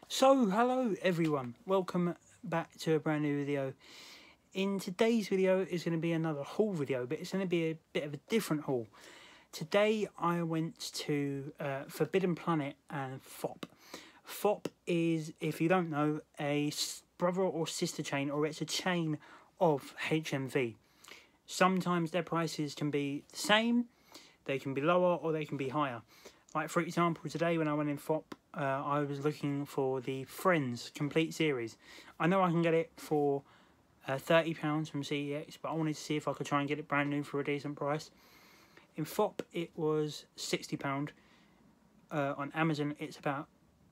So, hello everyone, welcome back to a brand new video. In today's video is going to be another haul video, but it's going to be a bit of a different haul. Today I went to Forbidden Planet and FOP. FOP is, if you don't know, a brother or sister chain, or it's a chain of HMV. Sometimes their prices can be the same, they can be lower or they can be higher. Like for example, today when I went in FOP, I was looking for the Friends complete series. I know I can get it for £30 from CEX, but I wanted to see if I could try and get it brand new for a decent price. In FOP it was £60. On Amazon it's about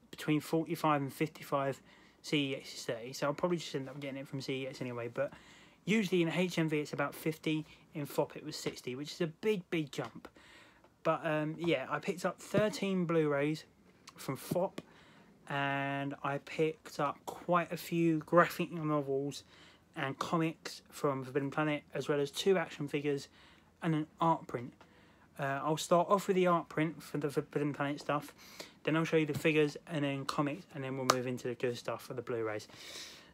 between 45 and 55. CEX is 30, so I'll probably just end up getting it from CEX anyway. But usually in HMV it's about 50, in FOP it was 60, which is a big jump. But yeah, I picked up 13 Blu-rays from FOP, and I picked up quite a few graphic novels and comics from Forbidden Planet, as well as 2 action figures and an art print. I'll start off with the art print for the Forbidden Planet stuff, then I'll show you the figures and then comics, and then we'll move into the good stuff for the Blu-rays.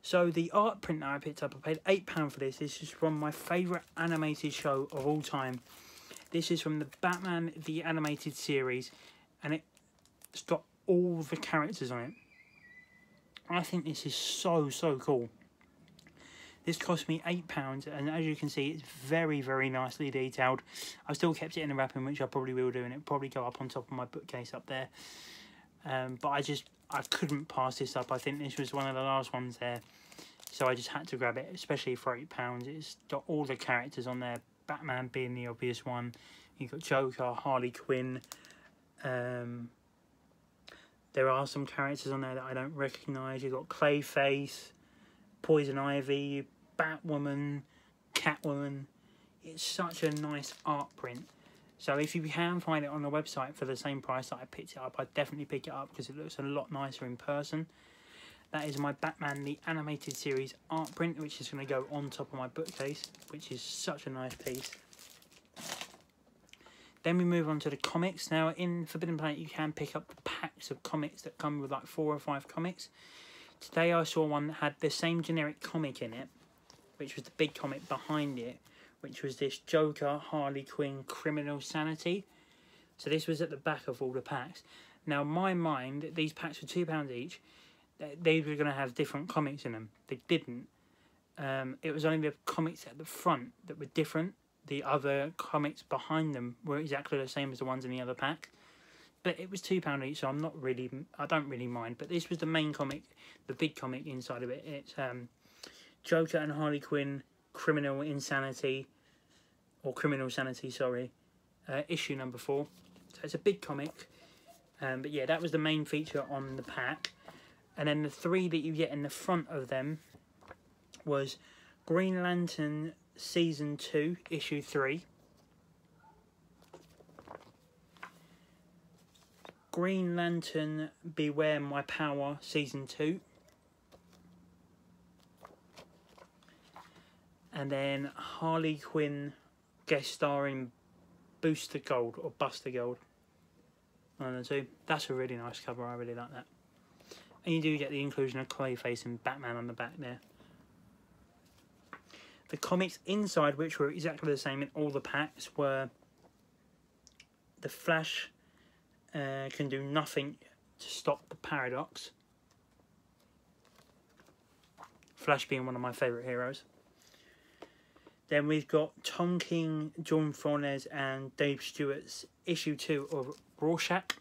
So the art print that I picked up, I paid £8 for this. This is from my favourite animated show of all time. This is from the Batman the Animated Series, and it's got all the characters on it. I think this is so cool. This cost me £8, and as you can see, it's very nicely detailed. I've still kept it in the wrapping, which I probably will do, and it'll probably go up on top of my bookcase up there. But I couldn't pass this up. I think this was one of the last ones there, so I just had to grab it, especially for £8. It's got all the characters on there. Batman being the obvious one. You've got Joker, Harley Quinn. There are some characters on there that I don't recognise. You've got Clayface, Poison Ivy, Batwoman, Catwoman. It's such a nice art print. So if you can find it on the website for the same price that I picked it up, I'd definitely pick it up because it looks a lot nicer in person. That is my Batman the Animated Series art print, which is going to go on top of my bookcase, which is such a nice piece. Then we move on to the comics. Now, in Forbidden Planet, you can pick up packs of comics that come with like 4 or 5 comics. Today I saw one that had the same generic comic in it, which was the big comic behind it, which was this Joker, Harley Quinn, Criminal Sanity. So this was at the back of all the packs. Now, in my mind, these packs were £2 each. They were going to have different comics in them. They didn't. It was only the comics at the front that were different. The other comics behind them were exactly the same as the ones in the other pack. But it was £2 each, so I don't really mind. But this was the main comic, the big comic inside of it. It's Joker and Harley Quinn, Criminal Sanity, sorry, issue number 4. So it's a big comic. But yeah, that was the main feature on the pack. And then the 3 that you get in the front of them was Green Lantern Season 2, Issue 3. Green Lantern Beware My Power, Season 2. And then Harley Quinn guest starring Booster Gold, or Buster Gold. One of the 2. That's a really nice cover, I really like that. And you do get the inclusion of Clayface and Batman on the back there. The comics inside, which were exactly the same in all the packs, were The Flash can do nothing to stop the paradox. Flash being one of my favourite heroes. Then we've got Tom King, John Fornes and Dave Stewart's issue 2 of Rorschach.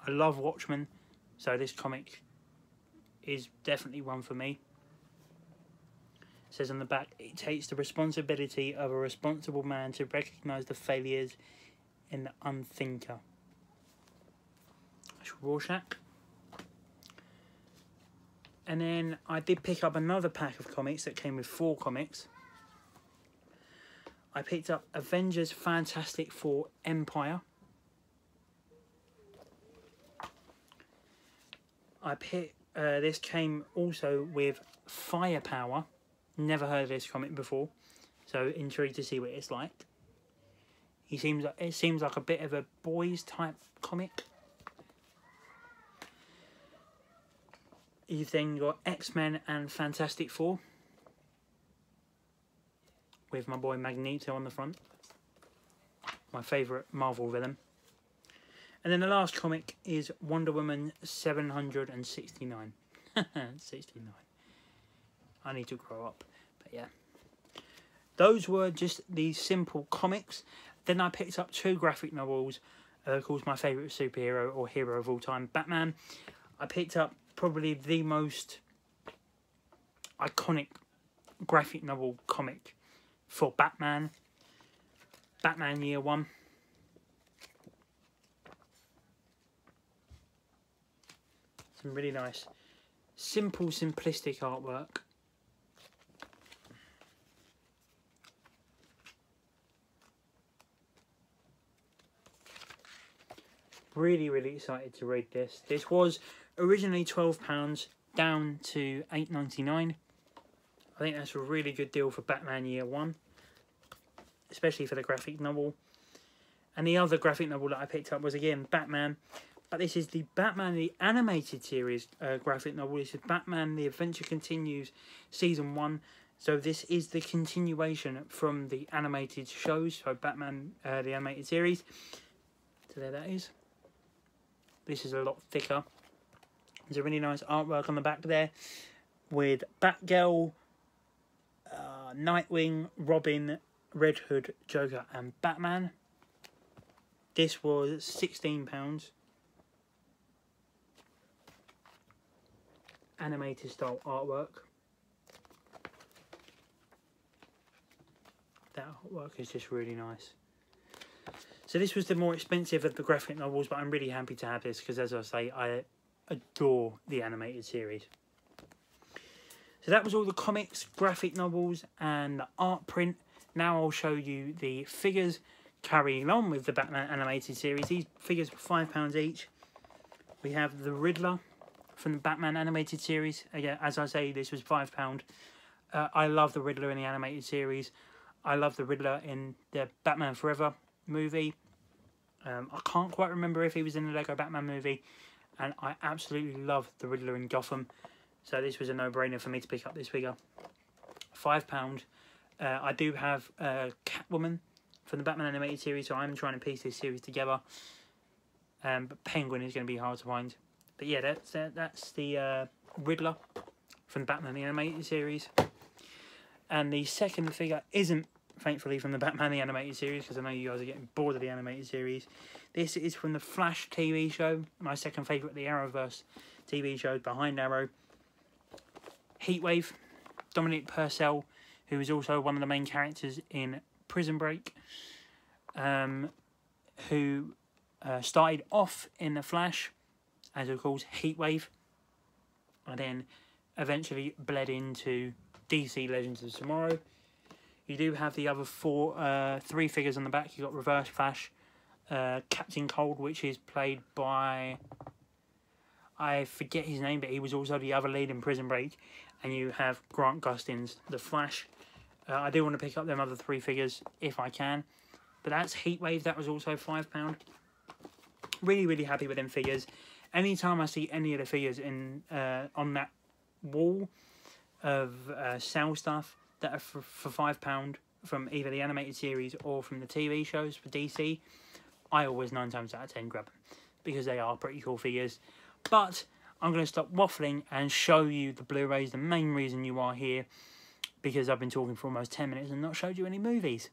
I love Watchmen, so this comic is definitely one for me. It says on the back, it takes the responsibility of a responsible man to recognise the failures in the unthinker. That's Rorschach. And then I did pick up another pack of comics that came with 4 comics. I picked up Avengers Fantastic Four Empire. This came also with Firepower. Never heard of this comic before, so intrigued to see what it's like. It seems like a bit of a boys type comic. You've then got X-Men and Fantastic Four, with my boy Magneto on the front, my favourite Marvel villain. And then the last comic is Wonder Woman 769. 69. I need to grow up, but yeah. Those were just the simple comics. Then I picked up 2 graphic novels. Of course, my favourite superhero or hero of all time, Batman. I picked up probably the most iconic graphic novel comic for Batman. Batman Year One. Some really nice, simple, simplistic artwork. Really, really excited to read this. This was originally £12, down to £8.99. I think that's a really good deal for Batman Year One, especially for the graphic novel. And the other graphic novel that I picked up was again Batman, but this is the Batman the Animated Series graphic novel. This is Batman The Adventure Continues Season 1. So this is the continuation from the animated shows, so Batman the Animated Series. So there that is. This is a lot thicker. There's a really nice artwork on the back there with Batgirl, Nightwing, Robin, Red Hood, Joker and Batman. This was £16. Animated style artwork. That artwork is just really nice. So this was the more expensive of the graphic novels, but I'm really happy to have this because, as I say, I adore the animated series. So that was all the comics, graphic novels and the art print. Now I'll show you the figures carrying on with the Batman animated series. These figures were £5 each. We have the Riddler from the Batman animated series. Again, as I say, this was £5. I love the Riddler in the animated series. I love the Riddler in the Batman Forever movie. I can't quite remember if he was in the Lego Batman movie, and I absolutely love the Riddler in Gotham, so this was a no-brainer for me to pick up this figure. £5. I do have Catwoman from the Batman animated series, so I'm trying to piece this series together, but Penguin is going to be hard to find. But yeah, that's the Riddler from Batman the animated series. And the second figure isn't, thankfully, from the Batman the Animated Series, because I know you guys are getting bored of the animated series. This is from the Flash TV show, my second favourite, the Arrowverse TV show, Behind Arrow. Heatwave, Dominic Purcell, who is also one of the main characters in Prison Break, who started off in the Flash as, of course, Heatwave, and then eventually bled into DC Legends of Tomorrow. You do have the other three figures on the back. You've got Reverse Flash, Captain Cold, which is played by, I forget his name, but he was also the other lead in Prison Break. And you have Grant Gustin's The Flash. I do want to pick up them other 3 figures if I can. But that's Heatwave. That was also £5. Really, really happy with them figures. Anytime I see any of the figures in on that wall of sale stuff that are for £5 from either the animated series or from the TV shows for DC, I always 9 times out of 10 grab them because they are pretty cool figures. But I'm going to stop waffling and show you the Blu-rays, the main reason you are here, because I've been talking for almost 10 minutes and not showed you any movies.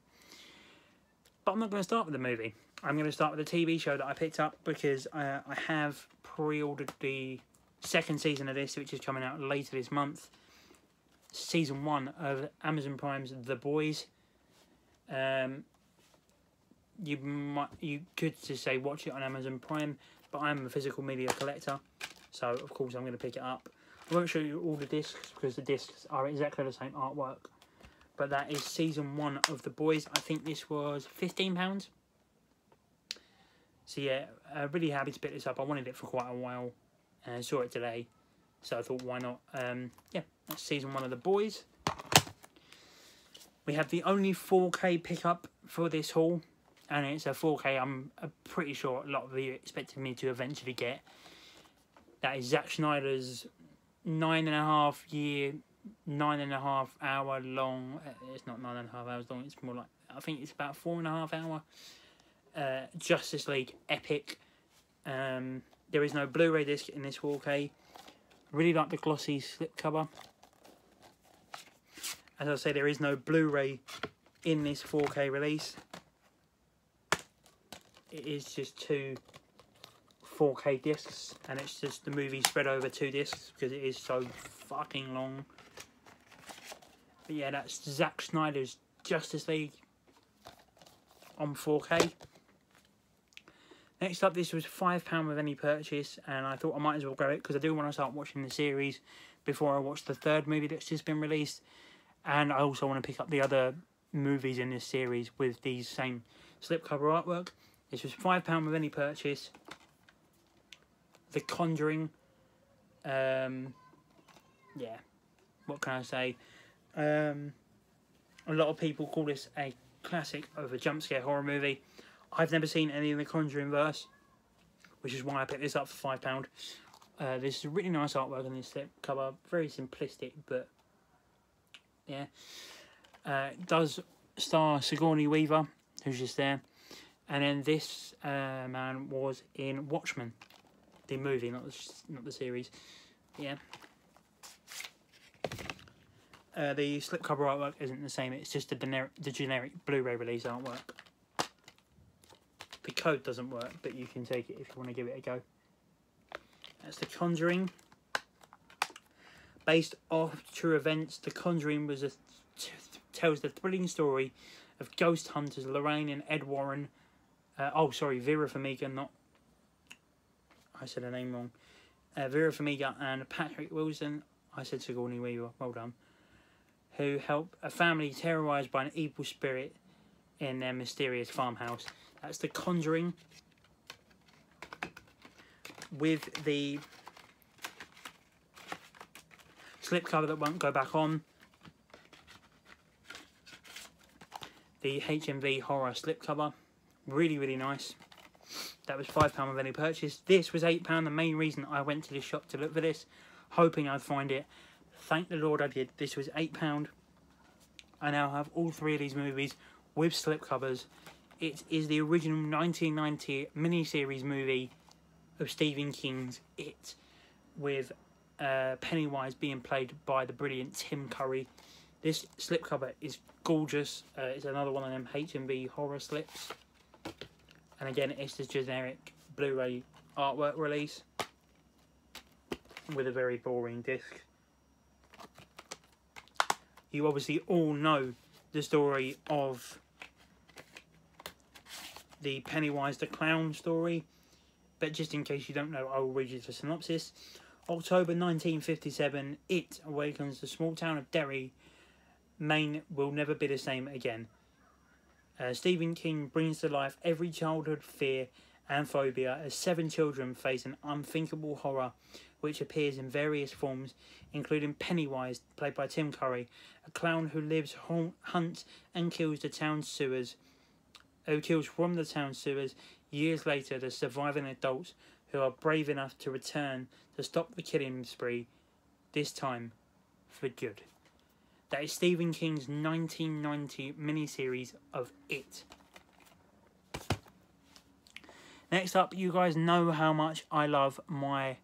But I'm not going to start with the movie. I'm going to start with the TV show that I picked up because I have pre-ordered the 2nd season of this, which is coming out later this month. Season 1 of Amazon Prime's The Boys. You could just say watch it on Amazon Prime, but I'm a physical media collector, so of course I'm going to pick it up. I won't show you all the discs because the discs are exactly the same artwork, but that is season 1 of The Boys. I think this was £15. So yeah, really happy to pick this up. I wanted it for quite a while and saw it today, so I thought, why not? Yeah, that's season 1 of The Boys. We have the only 4K pickup for this haul, and it's a 4K I'm pretty sure a lot of you expected me to eventually get. That is Zack Snyder's 9.5 year, 9.5 hour long. It's not 9.5 hours long. It's more like, I think it's about 4.5 hour. Justice League epic. There is no Blu-ray disc in this 4K. Really like the glossy slipcover. As I say, there is no Blu-ray in this 4K release. It is just 2 4K discs, and it's just the movie spread over 2 discs because it is so fucking long. But yeah, that's Zack Snyder's Justice League on 4K. Next up, this was £5 with any purchase, and I thought I might as well grab it because I do want to start watching the series before I watch the 3rd movie that's just been released. And I also want to pick up the other movies in this series with these same slipcover artwork. This was £5 with any purchase. The Conjuring. Yeah, what can I say? A lot of people call this a classic of a jump scare horror movie. I've never seen any of the Conjuring verse, which is why I picked this up for £5. This is a really nice artwork on this slipcover. Very simplistic, but yeah. It does star Sigourney Weaver, who's just there. And then this man was in Watchmen, the movie, not the series. Yeah. The slipcover artwork isn't the same. It's just the generic Blu-ray release artwork. The code doesn't work, but you can take it if you want to give it a go. That's The Conjuring. Based off true events, The Conjuring tells the thrilling story of ghost hunters Lorraine and Ed Warren. Vera Farmiga, not... I said her name wrong. Vera Farmiga and Patrick Wilson. I said Sigourney Weaver, well done. Who help a family terrorised by an evil spirit in their mysterious farmhouse. That's The Conjuring. With the slipcover that won't go back on. The HMV horror slipcover. Really, really nice. That was £5 with any purchase. This was £8. The main reason I went to this shop to look for this, hoping I'd find it. Thank the Lord I did. This was £8. I now have all 3 of these movies with slipcovers. It is the original 1990 miniseries movie of Stephen King's It, with Pennywise being played by the brilliant Tim Curry. This slipcover is gorgeous. It's another one of them HMV horror slips. And again, it's the generic Blu-ray artwork release with a very boring disc. You obviously all know the story of the Pennywise the Clown story, but just in case you don't know, I will read you the synopsis. October 1957, It awakens the small town of Derry. Maine will never be the same again. Stephen King brings to life every childhood fear and phobia as 7 children face an unthinkable horror which appears in various forms, including Pennywise, played by Tim Curry, a clown who lives, hunts and kills from the town sewers. Years later, the surviving adults who are brave enough to return to stop the killing spree, this time for good. That is Stephen King's 1990 miniseries of It. Next up, you guys know how much I love my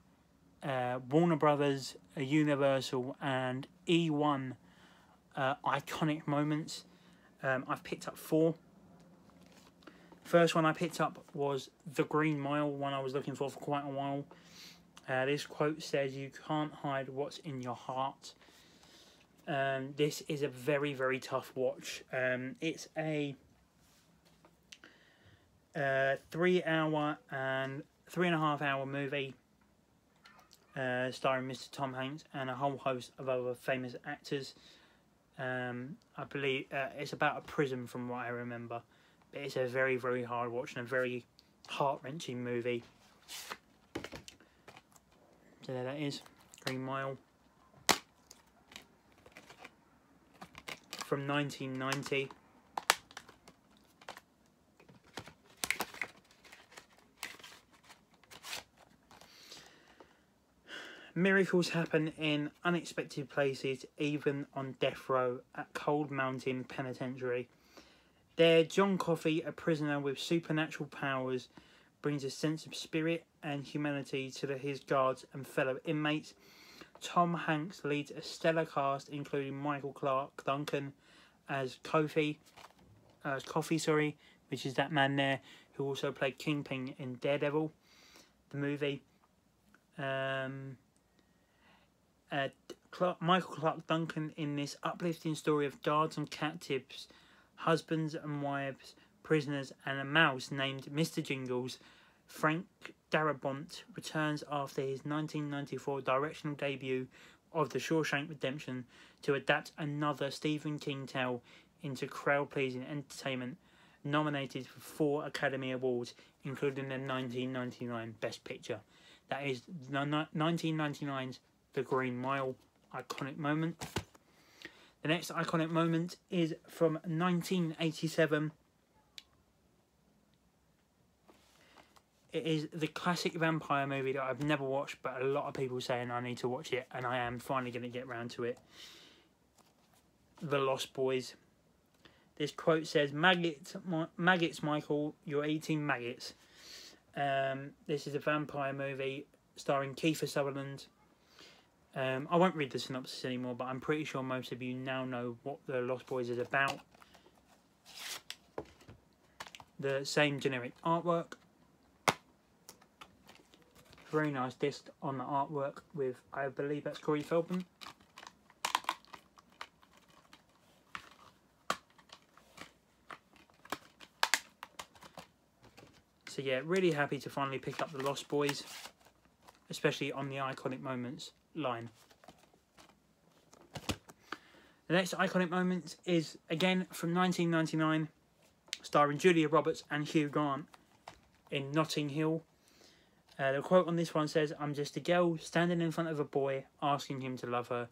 Warner Brothers, Universal and E1 iconic moments. I've picked up 4. First one I picked up was The Green Mile, one I was looking for quite a while. This quote says, "You can't hide what's in your heart." This is a very, very tough watch. It's a 3-hour and 3.5 hour movie starring Mr. Tom Hanks and a whole host of other famous actors. I believe it's about a prison from what I remember. But it's a very, very hard watch and a very heart-wrenching movie. So there that is, Green Mile. From 1990. Miracles happen in unexpected places, even on death row at Cold Mountain Penitentiary. There, John Coffey, a prisoner with supernatural powers, brings a sense of spirit and humanity to his guards and fellow inmates. Tom Hanks leads a stellar cast, including Michael Clark Duncan as Coffey, which is that man there who also played Kingpin in Daredevil, the movie. Michael Clark Duncan in this uplifting story of guards and captives, husbands and wives, prisoners, and a mouse named Mr. Jingles. Frank Darabont returns after his 1994 directional debut of The Shawshank Redemption to adapt another Stephen King tale into crowd-pleasing entertainment, nominated for 4 Academy Awards, including the 1999 Best Picture. That is 1999's The Green Mile iconic moment. The next iconic moment is from 1987. It is the classic vampire movie that I've never watched, but a lot of people saying I need to watch it, and I am finally going to get round to it. The Lost Boys. This quote says, maggots, Michael, you're eating maggots. This is a vampire movie starring Kiefer Sutherland. I won't read the synopsis anymore, but I'm pretty sure most of you now know what The Lost Boys is about. The same generic artwork. Very nice disc on the artwork with, I believe that's Corey Feldman. So yeah, really happy to finally pick up The Lost Boys, especially on the iconic moments line. The next iconic moment is again from 1999, starring Julia Roberts and Hugh Grant in Notting Hill. The quote on this one says, I'm just a girl standing in front of a boy asking him to love her.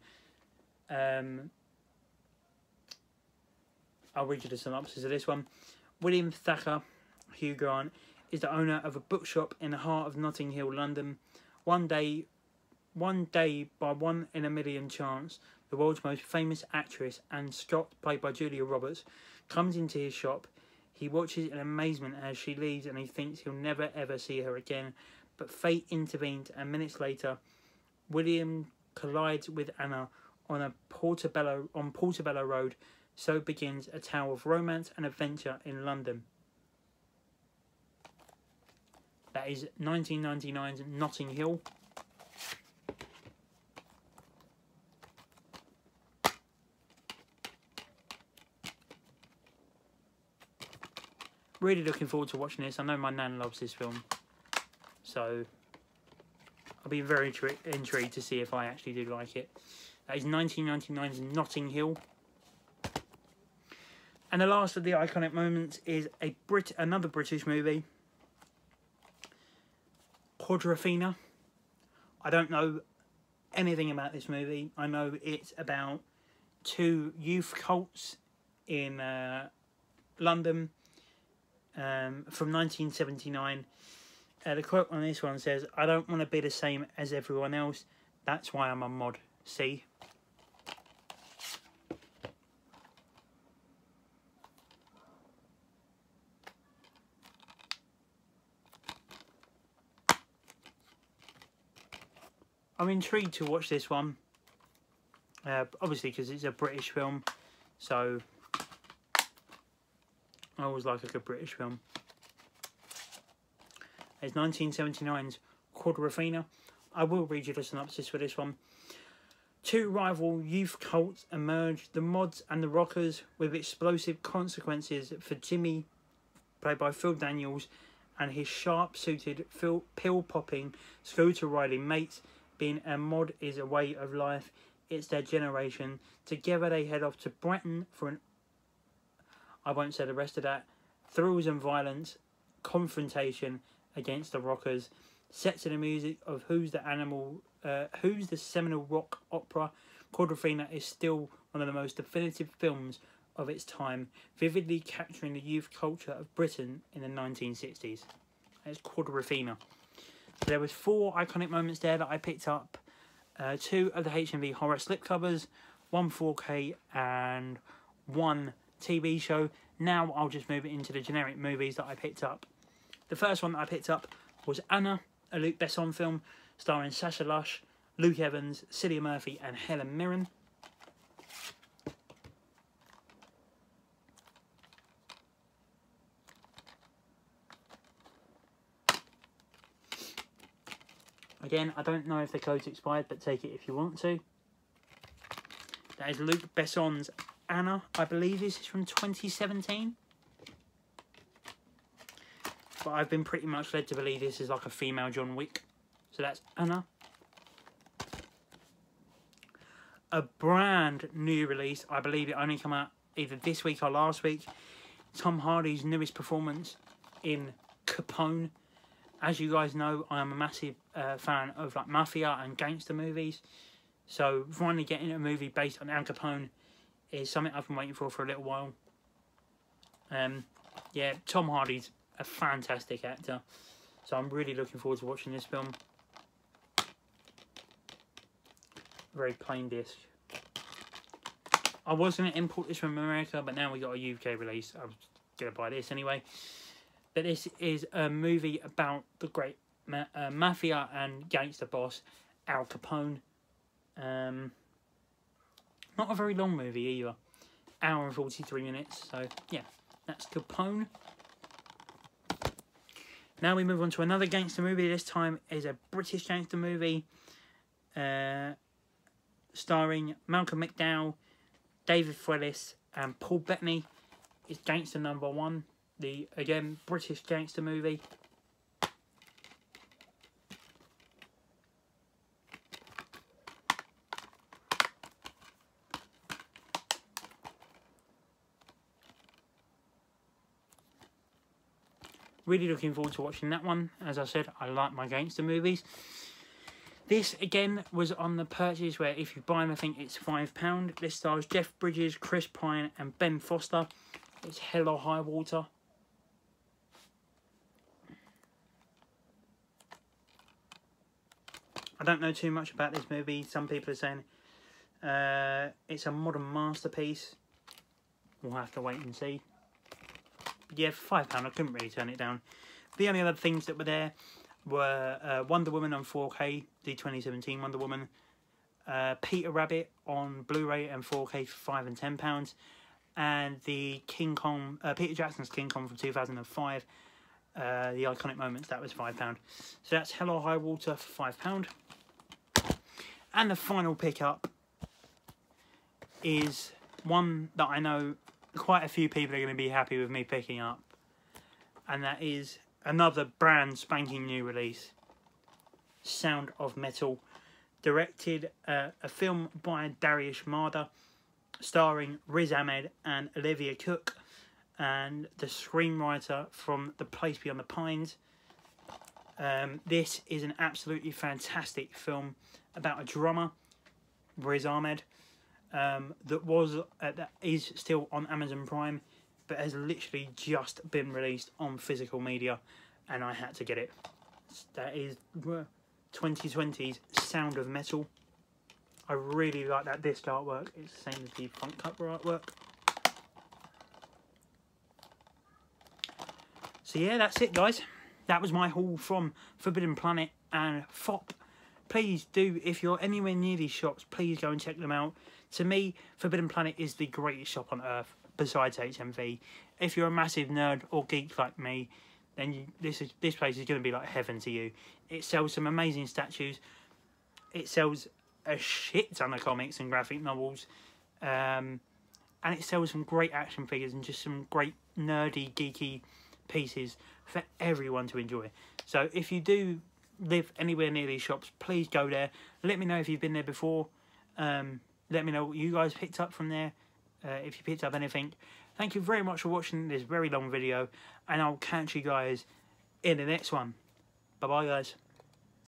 I'll read you the synopsis of this one. William Thacker, Hugh Grant, is the owner of a bookshop in the heart of Notting Hill, London. One day, by one in a million chance, the world's most famous actress, Anne Scott, played by Julia Roberts, comes into his shop. He watches in amazement as she leaves and he thinks he'll never ever see her again. But fate intervenes, and minutes later, William collides with Anna on Portobello Road. So begins a tale of romance and adventure in London. That is 1999's Notting Hill. Really looking forward to watching this. I know my nan loves this film, so I'll be very intrigued to see if I actually do like it. That is 1999's Notting Hill. And the last of the iconic moments is another British movie, Quadrophenia. I don't know anything about this movie. I know it's about 2 youth cults in London from 1979. The quote on this one says, I don't want to be the same as everyone else. That's why I'm a mod. See? I'm intrigued to watch this one. Obviously because it's a British film. So I always like a good British film. It's 1979's Quadrophenia. I will read you the synopsis for this one. 2 rival youth cults emerge, the mods and the rockers, with explosive consequences for Jimmy, played by Phil Daniels, and his sharp-suited, pill-popping, scooter-riding mates. Being a mod is a way of life. It's their generation. Together they head off to Brighton for an... I won't say the rest of that. Thrills and violence, confrontation against the rockers, set to the music of Who's the seminal rock opera. Quadrophenia is still one of the most definitive films of its time, vividly capturing the youth culture of Britain in the 1960s. That's Quadrophenia. There was 4 iconic moments there that I picked up. 2 of the HMV horror slipcovers, 1 4K and 1 TV show. Now I'll just move it into the generic movies that I picked up. The first one that I picked up was Anna, a Luc Besson film starring Sacha Lush, Luke Evans, Cillian Murphy and Helen Mirren. Again, I don't know if the code's expired, but take it if you want to. That is Luc Besson's Anna. I believe this is from 2017. But I've been pretty much led to believe this is like a female John Wick. So that's Anna. A brand new release. I believe it only came out either this week or last week. Tom Hardy's newest performance in Capone. As you guys know, I am a massive fan of like mafia and gangster movies. So finally getting a movie based on Al Capone is something I've been waiting for a little while. Yeah, Tom Hardy's a fantastic actor. So I'm really looking forward to watching this film. Very plain disc. I was going to import this from America, but now we got a UK release. I'm going to buy this anyway. But this is a movie about the great mafia and gangster boss, Al Capone. Not a very long movie either. Hour and 43 minutes. So, yeah, that's Capone. Now we move on to another gangster movie. This time is a British gangster movie. Starring Malcolm McDowell, David Thewlis and Paul Bettany. It's Gangster Number 1. The, again, British gangster movie. Really looking forward to watching that one. As I said, I like my gangster movies. This, again, was on the purchase where if you buy them, I think it's £5. This stars Jeff Bridges, Chris Pine and Ben Foster. It's Hell or High Water. I don't know too much about this movie. Some people are saying it's a modern masterpiece. We'll have to wait and see. But yeah, for £5, I couldn't really turn it down. The only other things that were there were Wonder Woman on 4K, the 2017 Wonder Woman, Peter Rabbit on Blu-ray and 4K for £5 and £10, and the King Kong, Peter Jackson's King Kong from 2005, the iconic moments, that was £5. So that's Hell or High Water for £5. And the final pickup is one that I know quite a few people are going to be happy with me picking up, and that is another brand spanking new release, Sound of Metal, directed a film by Dariush Marder, starring Riz Ahmed and Olivia Cook, and the screenwriter from The Place Beyond the Pines. This is an absolutely fantastic film about a drummer, Riz Ahmed, that is still on Amazon Prime, but has literally just been released on physical media, and I had to get it. That is 2020's Sound of Metal. I really like that disc artwork. It's the same as the front cover artwork. So yeah, that's it, guys. That was my haul from Forbidden Planet and FOP. Please do, if you're anywhere near these shops, please go and check them out. To me, Forbidden Planet is the greatest shop on earth, besides HMV. If you're a massive nerd or geek like me, then this place is going to be like heaven to you. It sells some amazing statues. It sells a shit ton of comics and graphic novels. And it sells some great action figures and just some great nerdy, geeky pieces for everyone to enjoy. So if you do live anywhere near these shops, please go there. Let me know if you've been there before. Let me know what you guys picked up from there, if you picked up anything. Thank you very much for watching this very long video, and I'll catch you guys in the next one. Bye bye, guys.